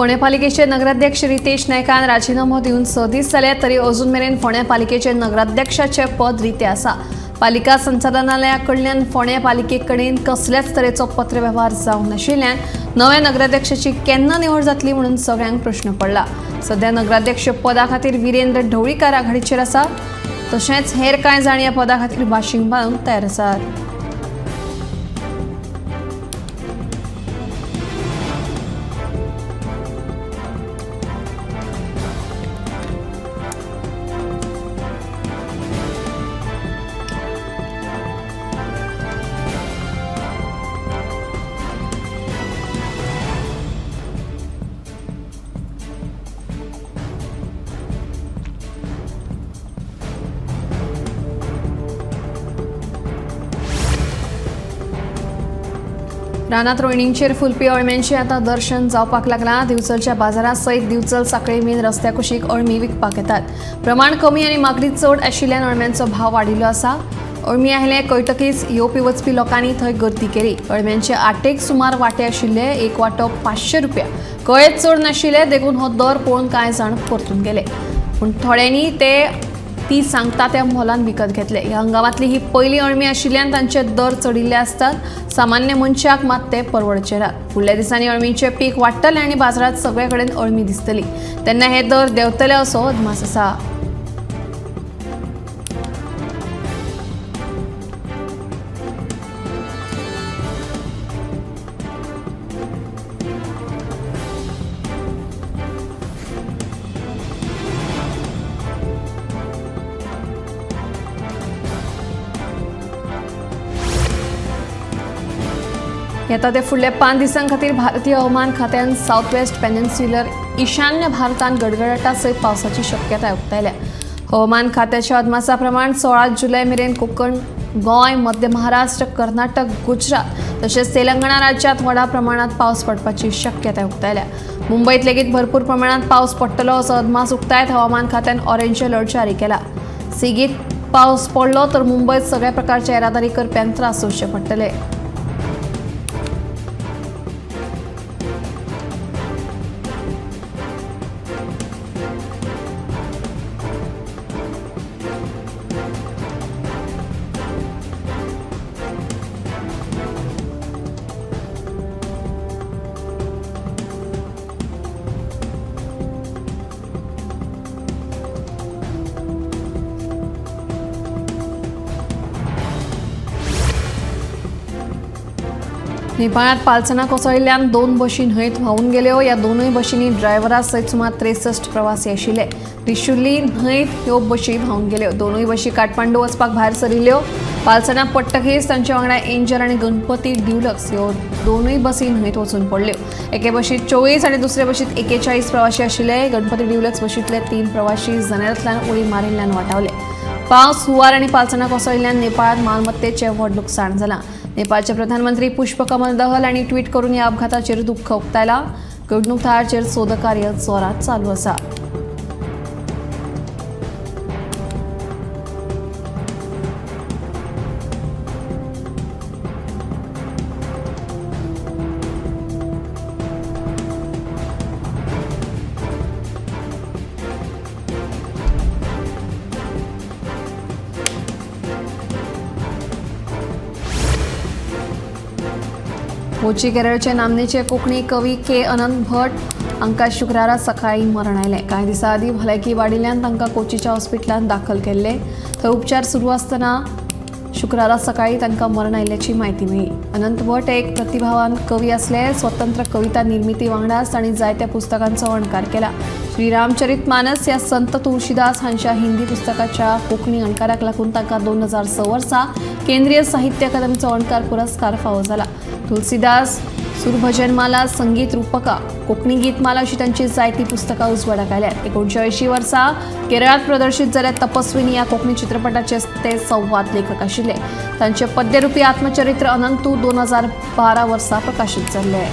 फोंडे पालिकेचे नगराध्यक्ष रितेश नायकान राजीनामो दिवन 6 दीस जाले तरी अजून मेरेन फोंडे पालिकेचे नगराध्यक्षाचे पद रिते आसा। पालिका संचालनालया कडल्यान फोंडे पालिके कडेन कसल्याच तरेचो पत्रव्यवहार जावंक नाशिल्ल्यान नव्या नगराध्यक्षाची केन्ना निवड जातली म्हणून सगळ्यांक प्रश्न पडला। सध्या नगराध्यक्ष पदा खातीर वीरेंद्र ढवळीकार आघाडीचेर आसा, तशेंच हेर कांय जाण ह्या पदा खातीर भाशींक बांदूंक तयार आसात। रानात रोयणींचेर फुलपी अळम्यांचे आता दर्शन जावपाक लागला। दिवचलच्या बाजारात सयत दिवचल साखळी मेन रस्त्या कुशीक अळमी विकपाक येतात। प्रमाण कमी आणि मागणी चड आशिल्ल्यान अळम्यांचो भाव वाडिल्लो आसा। अळमी आयले कळटकीच येवपी वचपी लोकांनी थंय गर्दी केली। अळम्यांचे आटेक सुमार वाटे आशिल्ले, एक वांटो 500 रुपया। कळेच चड नाशिल्ले देखून हो दर पळोवन कांय जाण परतून गेले, पूण थोड्यांनी ती सांगता त्या मोलान विकत घेतले। ह्या हंगामातली ही पहिली अळमी आशिल्ल्यान तांचे दर चडिल्ले आसतात। सामान्य मनशाक मात ते परवडचे नात। फुडल्या दिसांनी अळमीचे पीक वाडटले आणि बाजारात सगळे कडेन अळमी दिसतली, तेन्ना हे दर देंवतले असो अदमास आसा। येता ते फुडल्या 5 दिसां खातीर भारतीय हवामान खात्यान साउथ वेस्ट पेनिन्सुलर ईशान्य भारतांत गडगडाटा सयत पावसाची शक्यताय उक्तायल्या। हवामान खात्याच्या अदमासा प्रमाण 16 जुलय मेरेन कोकण, गोंय, मध्य महाराष्ट्र, कर्नाटक, गुजरात तशेंच तेलंगणा राज्यांत व्हडा प्रमाणात पावस पडपाची शक्यताय उक्तायल्या। मुंबईत लेगीत भरपूर प्रमाणात पावस पडटलो असो अदमास उक्तायत हवामान खात्यान ऑरेंज अलर्ट जारी केला। सेगीत पावस पडलो तर मुंबईत सगळ्या प्रकारच्या येरादारी करप्यांक त्रास सोंसचे पडटले। नेपाळात पालसना कोसळिल्ल्यान 2 बशी न्हंयत व्हांवून गेल्यो। ह्या दोनूय बशींनी ड्रायव्हरा सयत सुमार 63 प्रवासी आशिल्ले। त्रिशुली न्हंयत ह्यो बशी व्हांवून गेल्यो। दोनूय बशी काठमांडू वचपाक भायर सरिल्ल्यो। पालसना पडटकीच तांचे वांगडा एंजल आणि गणपती ड्युलक्स ह्यो दोनूय बसी न्हंयत वचून पडल्यो। एके बशीत 24 आणि दुसरे बशीत 41 प्रवासी आशिल्ले। गणपती ड्युलक्स बशींतले 3 प्रवासी जनेलांतल्यान उडी मारिल्ल्यान वाटावले। पावस, हुंवार आणि पालसना कोसळिल्ल्यान नेपाळात मालमत्तेचें व्हड लुकसाण जालां। नेपाळचे प्रधानमंत्री पुष्पकमल दहल हांणी ट्वीट करून ह्या अपघाताचेर दुःख उक्तायला। घडणूक थळाचेर सोदकार्य जोरात चालू आसा। गोंयचे केरळचे नामनेचे कोंकणी कवी के अनंत भट हांकां शुक्रारा सकाळी मरण आयलें। कांय दिसां आदीं भलायकी वाडिल्ल्यान तांकां कोचीच्या हॉस्पिटलांत दाखल केल्ले। थंय उपचार सुरू आसतना शुक्रारा सकाळी तांकां मरण आयिल्ल्याची म्हायती मेळ्ळी। अनंत भट एक प्रतिभावान कवी आसले। स्वतंत्र कविता निर्मिती वांगडाच तांणी जायत्या पुस्तकांचो अणकार केला। श्री रामचरितमानस ह्या संत तुळशीदास हांच्या हिंदी पुस्तकाच्या कोंकणी अणकाराक लागून तांकां 2006 वर्सा केंद्रीय साहित्य अकादमीचो अणकार पुरस्कार फावो जाला। तुलसीदास सुरभजनमाला, संगीत रूपका, कोंकणी गीतमाला अशी तांची जायती पुस्तकां उजवाडाक आयल्यात। 1980 वर्सा केरळात प्रदर्शित जाल्ल्या तपस्विनी ह्या कोंकणी चित्रपटाचे ते संवाद लेखक आशिल्ले। तांचे पद्यरूपी आत्मचरित्र अनंतू 2012 वर्सा प्रकाशीत जाल्ले।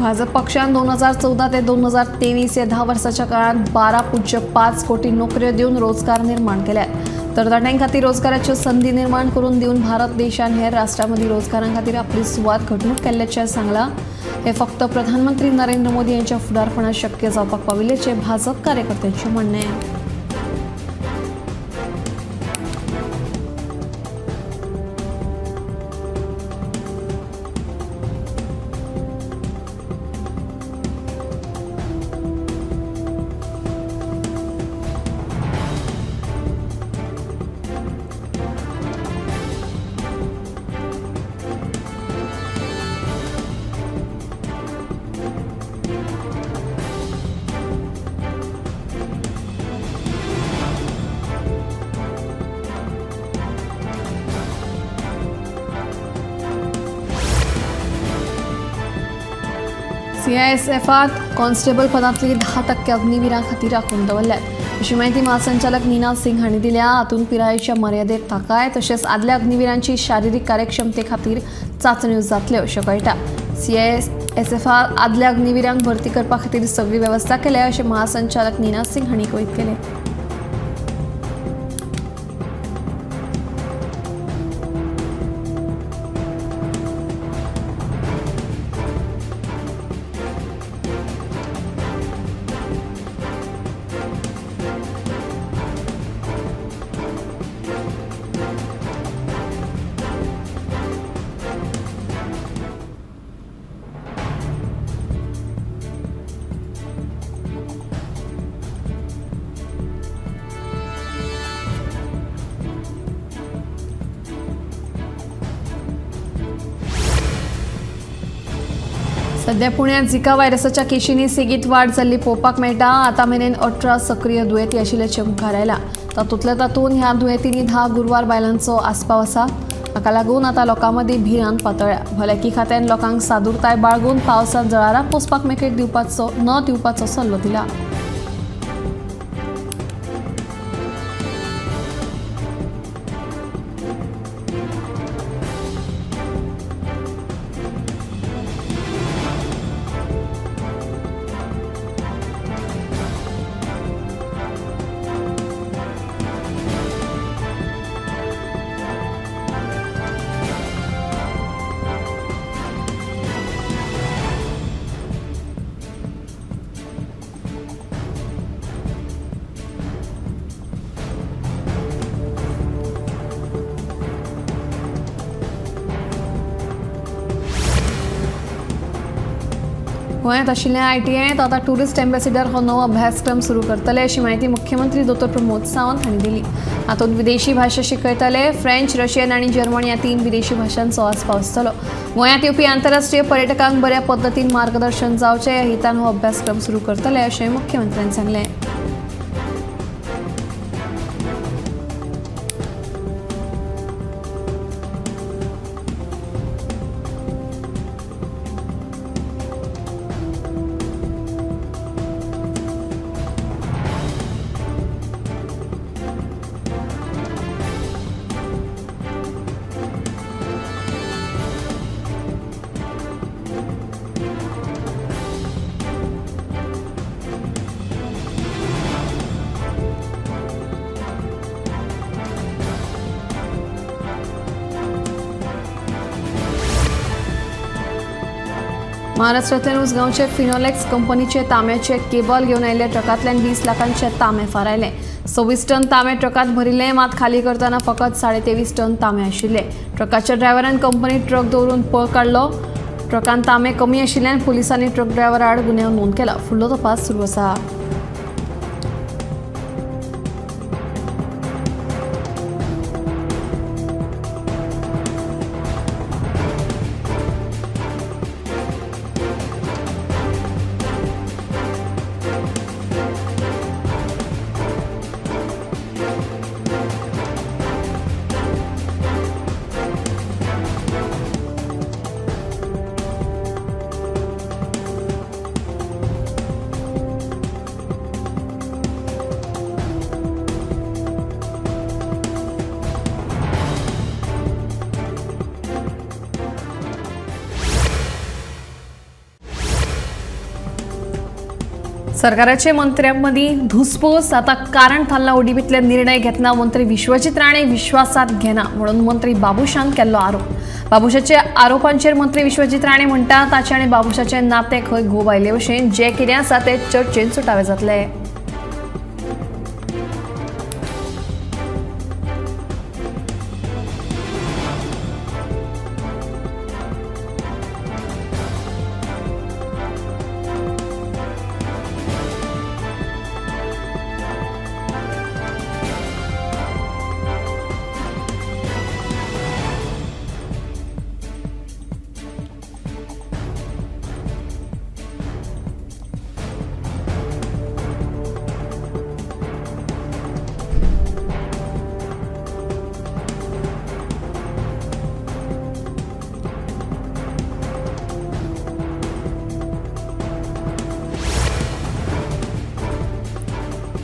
भाजप पक्षान 2014 ते 2023 या 10 वर्साच्या काळात 12.5 कोटी नोकऱ्यो दिवन रोजगार निर्माण केल्यात. तरणाट्यां खातीर रोजगाराच्यो संधी निर्माण करून दिवन भारत देशान हेर राष्ट्रांमदीं रोजगारां खातीर आपली सुवात घटमूट केल्ल्याचें सांगलां. हे फक्त प्रधानमंत्री नरेंद्र मोदी यांच्या फुडारपणात शक्य जावपाक पाविल्ल्याचें भाजप कार्यकर्त्यांचें म्हणणें. CISFात कॉन्स्टेबल पदांतली 10% अग्निवीरां खातीर राखून दवरल्यात अशी माहिती महासंचालक नीना सिंग हांणी दिल्या. हातूंत पिरायेच्या मर्यादेत ताकाय तशेंच आदल्या अग्निवीरांची शारिरीक कार्यक्षमते खातीर चांचण्यो जातल्यो अशें कळटा. CISFात आदल्या अग्निवीरांक भरती करपा खातीर सगळी वेवस्था केल्या अशें महासंचालक नीना सिंग हांणी कळीत केलें. सध्या पुण्यात झिका व्हायरसाच्या केशींनी सेगीत वाढ जाल्ली पळोवपाक मेळटा. आतां मेरेन 18 सक्रिय दुयेंती आशिल्ल्याचें मुखार आयला. तातूंत ह्या दुयेंतींनी 10 गुरवार बायलांचो आस्पाव आसा. हाका लागून आतां लोकां मदीं भिरांत पातळ्ळ्या. भलायकी खात्यान लोकांक सादूरताय बाळगून पावसांत जळाराक पोसपाक मेकळीक दिवपाचो सल्लो दिला. गोंयांत आशिल्ल्या ITIंत आतां टुरिस्ट एम्बेसिडर हो नवो अभ्यासक्रम सुरू करतले अशी माहिती मुख्यमंत्री दोतोर प्रमोद सावंत हांणी दिली. हातूंत विदेशी भाशा शिकयतले. फ्रेंच, रशियन आनी जर्मन ह्या 3 विदेशी भाशांचो आस्पाव आसतलो. गोंयांत येवपी आंतरराष्ट्रीय पर्यटकांक बऱ्या पद्दतीन मार्गदर्शन जावचें ह्या हेतान हो अभ्यासक्रम सुरू करतले अशें मुख्यमंत्र्यांनी सांगलें. महाराष्ट्रांतल्यान उसगांवचे फिनोलेक्स कंपनीचे तांब्याचे केबल घेवन आयिल्ल्या ट्रकांतल्यान 20 लाखांचे तांबे फारायले. 26 टन तांबे ट्रकांत भरिल्ले, मात खाली करतना फकत 23.5 टन तांबे आशिल्ले. ट्रकाच्या ड्रायव्हरान कंपनीत ट्रक दवरून पळ काडलो. ट्रकांत तांबे कमी आशिल्ल्यान पुलिसांनी ट्रक ड्रायव्हरा आड गुन्यांव नोंद केला. फुडलो तपास सुरू आसा. सरकाराचे मंत्र्यांमदी धुसफूस आता कारण थारला ओडिबीतले निर्णय घेतना मंत्री विश्वजीत राणे विश्वासात घेना म्हणून मंत्री बाबुशान केल्लो आरोप। बाबुशाचे आरोपांचेर मंत्री विश्वजीत राणे म्हणटा ताचे आनी बाबुशाचे नाते खंय घोव आयले भशेन जे कितें आसा ते चर्चेन सुटावे जातले।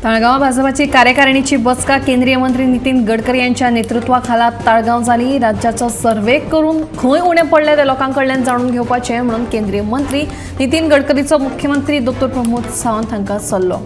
ताळगाव भाजपाची कार्यकारिणीची बसका केंद्रीय मंत्री नितीन गडकरी यांच्या नेतृत्वाखाला ताळगाव जाली। राज्याचो सर्वे करून खंय उणे पडले ते लोकांकडल्यान जाणून घेवपाचे म्हणून केंद्रीय मंत्री नितीन गडकरीचो मुख्यमंत्री डॉ प्रमोद सावंत हांका सल्लो।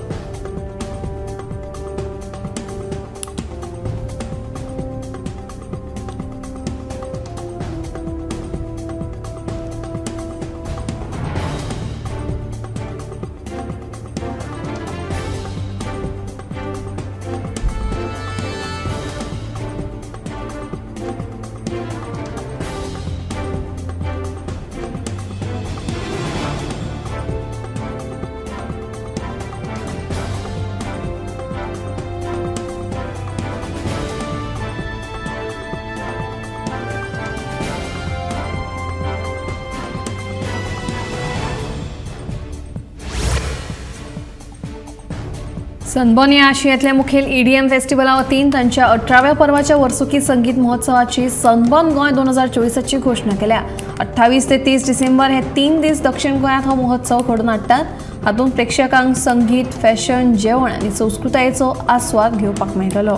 सनबर्न या आशियातल्या मुखेल EDM फेस्टिवला वतीन तांच्या 18व्या पर्वाच्या वर्सुकी संगीत महोत्सवाची सनबर्न गोंय 2024ची घोषणा केल्या। 28 ते 30 डिसेंबर हे 3 दीस दक्षिण गोंयांत हो महोत्सव घडोवन हाडटात। हातूंत प्रेक्षकांक संगीत, फॅशन, जेवण आनी संस्कृतायेचो आस्वाद घेवपाक मेळटलो।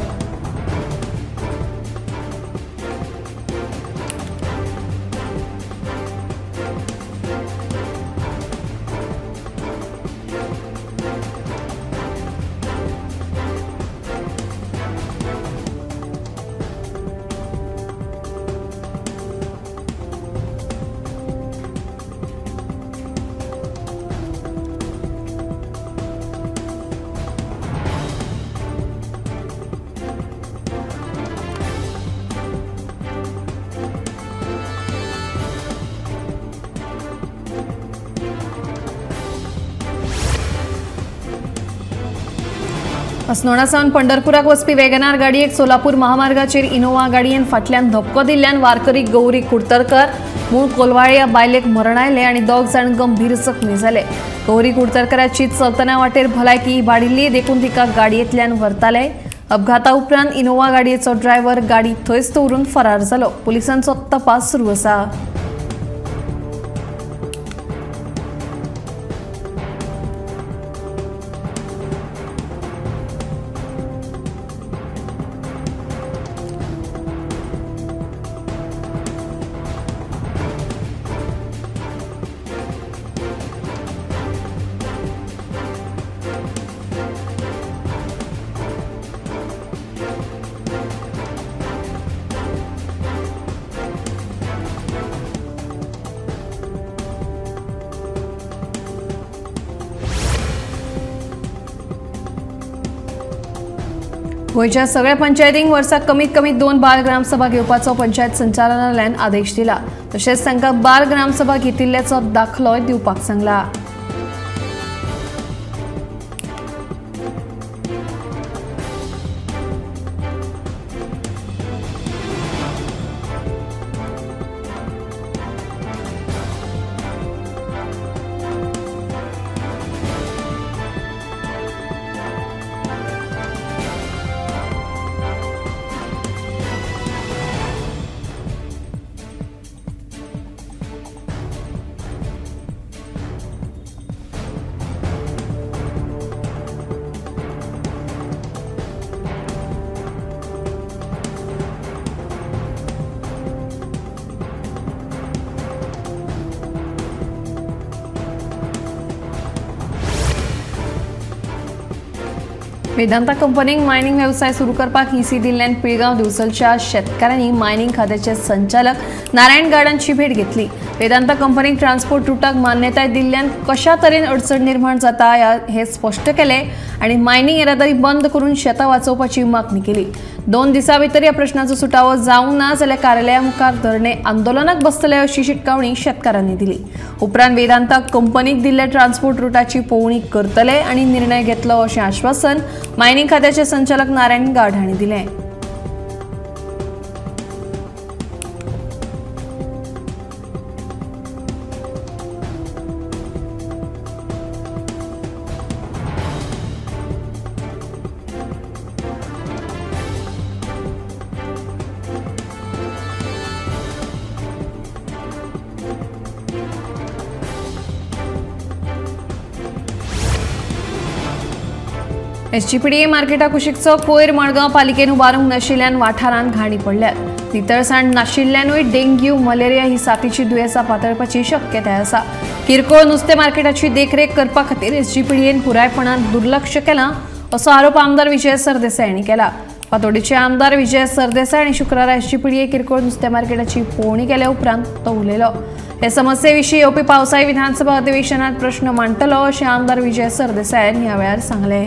अस्नोडासावन पंढरपुराक वचपी वेगनार गाडयेक सोलापूर महामार्गाचेर इनोवा गाडयेन फाटल्यान धपको दिल्ल्यान वारकरी गौरी कुडतरकर मूळ कोलवाळे या बायलेक मरण आयले आनी 2 जाण गंभीर जखमी जाले। गौरी कुडतरकराची चलतना वाटेर भलायकी इबाडिल्ली देखून तिका गाडयेंतल्यान व्हरताले। अपघाता उपरांत इनोवा गाडयेचो ड्रायव्हर गाडी थंयच दवरून फरार जालो। पुलिसांचो तपास सुरू आसा। गोयच्या सगळ्या पंचायतींक वर्साक कमीत कमी 2 बाल ग्रामसभा घेवपाचो पंचायत संचालनालयान आदेश दिला। तशेंच तांकां बाल ग्रामसभा घेतिल्ल्याचो दाखलोय दिवपाक सांगला। वेदांता कंपनीक मायनिंग व्यवसाय सुरू करपाक ईसी दिल्ल्यान पिळगांव दिवचलच्या शेतकाऱ्यांनी मायनिंग खात्याचे संचालक नारायण गाडांची भेट घेतली। वेदांता कंपनीक ट्रान्सपोर्ट रूटाक मान्यताय दिल्ल्यान कशा तरेन अडचण निर्माण जाता हे स्पष्ट केले आणि मायनिंग येरादारी बंद करून शेतां वाचोवपाची मागणी केली। 2 दिसां भितर ह्या प्रश्नाचो सुटावो जावंक ना जाल्यार कार्यालया मुखार धरणे आंदोलनाक बसतले अशी शिटकावणी शेतकारांनी दिली। उपरांत वेदांता कंपनीक दिल्ल्या ट्रान्सपोर्ट रूटाची पळोवणी करतले आणि निर्णय घेतलो अशें आश्वासन मायनिंग खात्याचे संचालक नारायण गाड हांणी दिलें। एसजीपीडीए मार्केटा कुशीकचो कोयर मडगांव पालिकेन उबारूंक नाशिल्ल्यान वाठारांत घाणी पडल्यात। नितळसाण नाशिल्ल्यानूय डेंग्यू मलेरिया ही साथीची दुयेंसां पातळपाची शक्यताय आसा। किरकोळ नुस्तें मार्केटाची देखरेख करपा खातीर एसजीपीडीएन पुरायपणान दुर्लक्ष केलां असो आरोप आमदार विजय सरदेसाय हांणी केला। फातोर्डेचे आमदार विजय सरदेसाय हांणी शुक्रारा एसजीपीडीए किरकोळ नुस्तें मार्केटाची पळोवणी केल्या उपरांत तो उलयलो। हे समस्ये विशीं येवपी पावसाळी विधानसभा अधिवेशनात प्रश्न मांडटलो अशें आमदार विजय सरदेसाय हांणी ह्या वेळार सांगलें।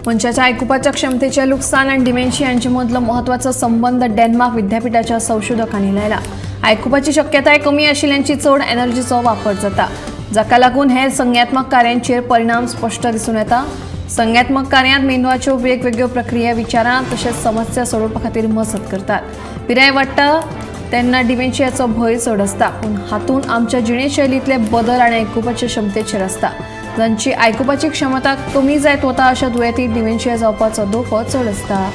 मनशाच्या आयकुपाच्या क्षमतेचे लुकसाण आणि डिमेन्शिया यांचे मदलो महत्वाचो संबंध डेन्मार्क विद्यापीठाच्या संशोधकांनी लायला। आयकुपाची शक्यताय कमी आशिल्ल्यांची चड एनर्जीचो वापर जाता, जाका लागून हेर संज्ञात्मक कार्यांचेर परिणाम स्पष्ट दिसून येता। संज्ञात्मक कार्यांत मेंदवाच्यो वेगवेगळ्यो प्रक्रिया विचारां तशेंच समस्या सोडोवपा खातीर मजत करतात। पिराय वाडटा तेन्ना डिमेन्शियाचो भंय चड आसता, पूण हातूंत आमच्या जिणेशैलींतले बदल आनी आयकुपाचे क्षमतेचेर आसता। जांची आयकुपाची क्षमता कमी जायत वता अशा दुयेंती डिमेन्शिया जावपाचो धोको चड आसता।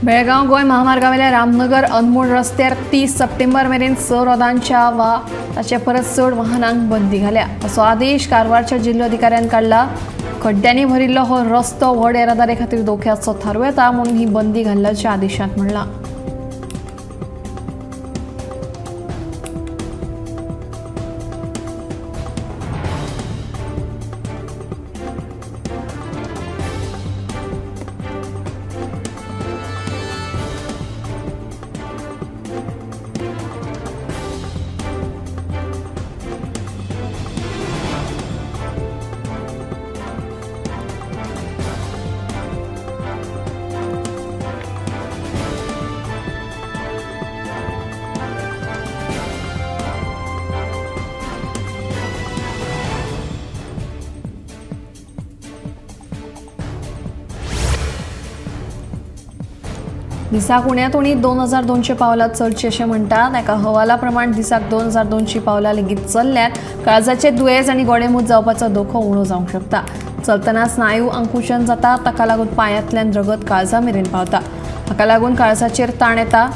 बेळगांव गोय महामार्गावेल्या रामनगर अनमोल रस्त्यार 30 सप्टेंबर मेरेन 6 रोदांच्या वा ताचे परस चड वाहनांक बंदी घाल्या असो आदेश कारवारच्या जिल्लोधिकाऱ्यान काढला। खड्ड्यांनी भरिल्लो हो रस्तो व्हड येरादारी खातीर धोक्याचो थारू येता म्हणून ही बंदी घाल्ल्याचे आदेशांत म्हणला। दिसाक उण्यात उणी 2200 पावलां चडची अशें म्हणटात। एका अहवाला प्रमाण दिसाक 2200 पावलां लेगीत चल्ल्यात काळजाचे दुयेंस आनी गोडेमूत जावपाचो धोको उणो जावंक शकता। चलतना स्नायू अंकुशन जाता, ताका लागून पांयांतल्यान रगत काळजा मेरेन पावता, हाका लागून काळजाचेर ताण येता।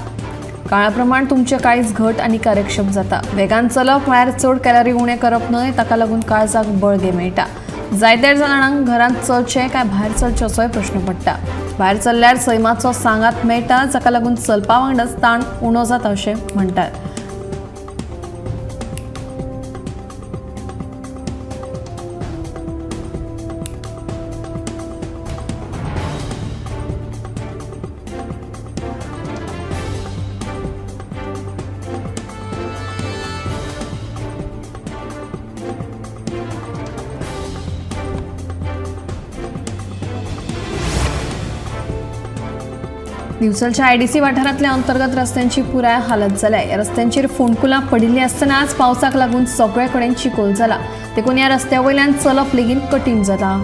काळा प्रमाण तुमचें काळीज घट आनी कार्यक्षम जाता। वेगान चलप म्हळ्यार चड कॅलरी उणें करप न्हय, ताका लागून काळजाक बळगें मेळटा। जायत्या जाणांक घरांत चलचें काय भायर चलचें असोय प्रश्न पडटा। भायर चल्ल्यार सैमाचो सांगात मेळटा, जाका लागून चलपा वांगडाच ताण उणो जाता अशें म्हणटात। दिवसाच्या आयडीसी वाठारांतल्या अंतर्गत रस्त्यांची पुराय हालत जाल्या। या रस्त्यांचेर फोंडकुलां पडिल्लीं आसतनाच पावसाक लागून सगळे कडेन चिखल जाला, देखून ह्या रस्त्या वयल्यान चलप लेगीत कठीण जाता।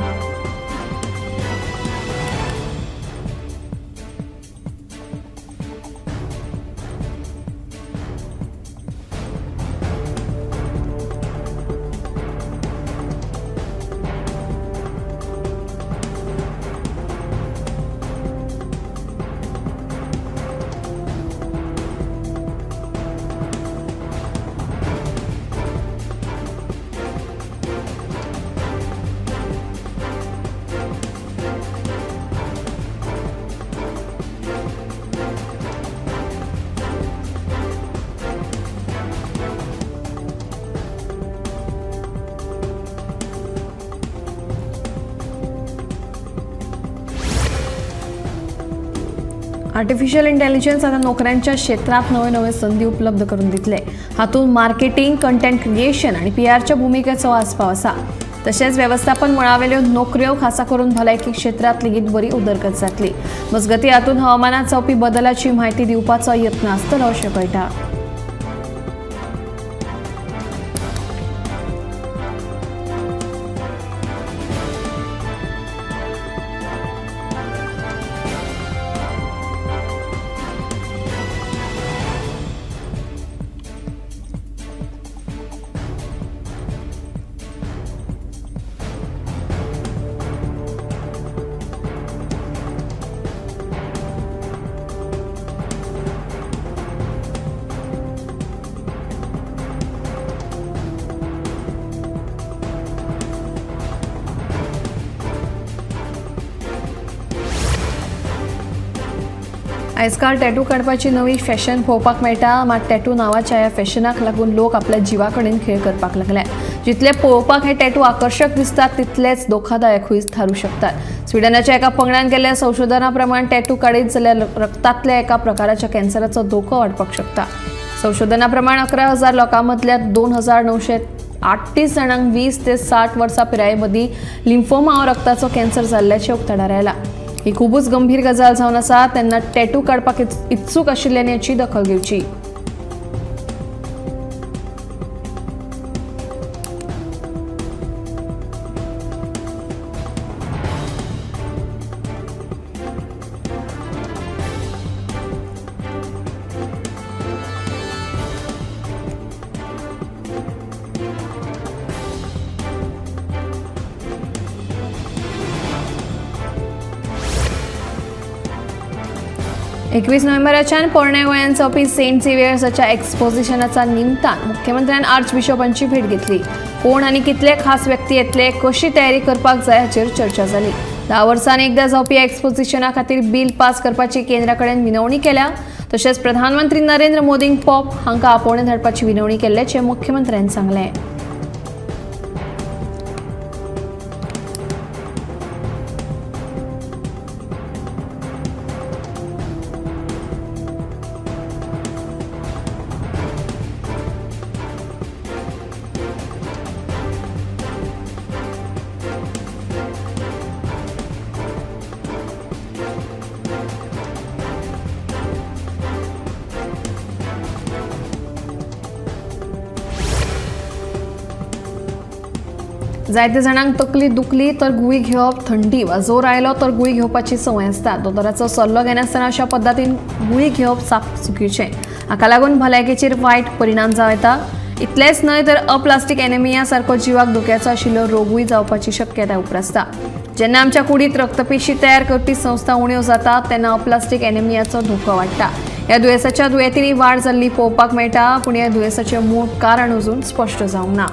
आर्टिफिशियल इंटेलिजन्स आता नोकऱ्यांच्या क्षेत्रात नवे संधी उपलब्ध करून दितले। हातूंत मार्केटिंग, कंटेंट क्रिएशन आणि पीआरच्या भूमिकेचो आस्पाव आसा। तशेंच व्यवस्थापन मळावेल्यो नोकऱ्यो खासा करून भलायकी क्षेत्रात लेगीत बरी उदरगत जातली। मजगती हातूंत हवामानात जावपी बदलाची म्हायती दिवपाचो यत्न आसतलो अशें कळटा। आजकाल टॅटू काडपाची नवी फॅशन पळोवपाक मेळटा, मात टॅटू नावाच्या ह्या फॅशनाक लागून लोक आपल्या जिवा कडेन खेळ करपाक लागल्या। जितले पळोवपाक हे टॅटू आकर्षक दिसतात तितलेच धोकादायकूय थारूंक शकतात। स्विडनाच्या एका पंगडान केल्ल्या संशोधना प्रमाण टॅटू काडीत जाल्यार रक्तांतल्या एका प्रकाराच्या कॅन्सराचो धोको वाडपाक शकता। संशोधना प्रमाण 11,000 लोकां मदल्या 2,938 जाणांक 20 ते 60 वर्सां पिराये मदीं लिम्फोमा हो रक्ताचो कॅन्सर जाल्ल्याचे उक्ताडार आयला। ही खूबच गंभीर गजाल जावन आसा, तेन्ना टॅटू काडपाक इत्सूक आशिल्ल्यान याची दखल घेवची। एकवीस नोव्हेंबराच्यान पोरण्या गोंयांत जावपी सेंट झेवियर्साच्या एक्सपोजिशनाच्या निमतान मुख्यमंत्र्यान आर्चबिशपांची भेट घेतली। कोण आनी कितले खास व्यक्ती येतले, कशी तयारी करपाक जाय हाचेर चर्चा जाली। 10 वर्सांनी एकदा जावपी एक्सपोजिशना खातीर बिल पास करपाची केंद्रा कडेन विनवणी केल्या। तशेंच प्रधानमंत्री नरेंद्र मोदींक पॉप हांकां आपोवणे धाडपाची विनवणी केल्ल्याचें मुख्यमंत्र्यान सांगलें। जायते जाणांक तकली दुखली तर गुळी घेवप, थंडी वा जोर आयलो तर गुळी घेवपाची संवय आसता। दोतोराचो सल्लो घेनासतना अशा पद्दतीन गुळी घेवप साप चुकीचें। हाका लागून भलायकेचेर वायट परिणाम जावं येता। इतलेंच न्हय तर अप्लास्टीक एनेमिया सारको जिवाक धोक्याचो आशिल्लो रोगूय जावपाची शक्यताय उप्रासता। जेन्ना आमच्या कुडींत रक्तपेशी तयार करपी संस्था उण्यो जातात तेन्ना अप्लास्टीक एनेमियाचो धोको वाडटा। ह्या दुयेसाच्या दुयेंतींनी वाड जाल्ली पळोवपाक मेळटा, पूण ह्या दुयेसाचें मूळ कारण अजून स्पश्ट जावंक ना।